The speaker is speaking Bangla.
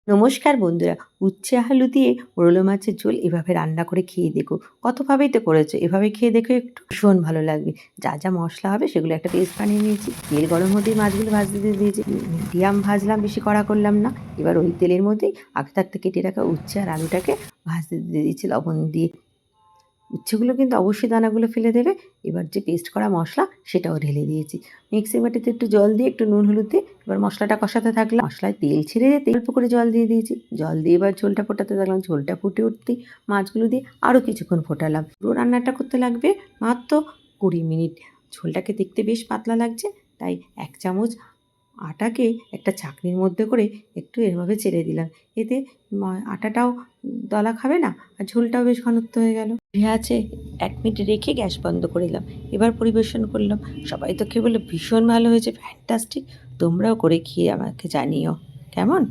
নমস্কার বন্ধুরা, উচ্ছে আলু দিয়ে মোরলা মাছের ঝোল এভাবে রান্না করে খেয়ে দেখো। কতভাবেই তো করেছো, এভাবে খেয়ে দেখো একটু, ভীষণ ভালো লাগবে। যা যা মশলা হবে সেগুলো একটা পেস্ট বানিয়ে নিয়েছি। তেল গরম হতেই মাছগুলো ভাজতে দিয়ে দিয়েছি। মিডিয়াম ভাজলাম, বেশি কড়া করলাম না। এবার ওই তেলের মধ্যেই আগে থাকতে কেটে রাখা উচ্ছে আর আলুটাকে ভাজতে দিয়ে দিয়েছি লবণ দিয়ে। উচ্ছেগুলো কিন্তু অবশ্যই দানাগুলো ফেলে দেবে। এবার যে পেস্ট করা মশলা সেটাও ঢেলে দিয়েছি। মিক্সিং বাটিতে একটু জল দিয়ে একটু নুন হলুদ দিয়ে এবার মশলাটা কষাতে থাকলাম। মশলায় তেল ছেড়ে যেতে অল্প করে জল দিয়ে দিয়েছি। জল দিয়ে এবার ঝোলটা ফোটাতে থাকলাম। ঝোলটা ফুটে উঠতেই মাছগুলো দিয়ে আরও কিছুক্ষণ ফোটালাম। পুরো রান্নাটা করতে লাগবে মাত্র ২০ মিনিট। ঝোলটাকে দেখতে বেশ পাতলা লাগছে, তাই ১ চামচ আটাকে একটা চাকনির মধ্যে করে একটু এভাবে চেড়ে দিলাম। এতে আটাটাও দলা খাবে না আর ঝোলটাও বেশ ঘনত্ব হয়ে গেল। আছে ১ মিনিট রেখে গ্যাস বন্ধ করে দিলাম। এবার পরিবেশন করলাম। সবাই তো খেয়ে বলল ভীষণ ভালো হয়েছে, ফ্যান্টাস্টিক। তোমরাও করে খেয়ে আমাকে জানিও কেমন।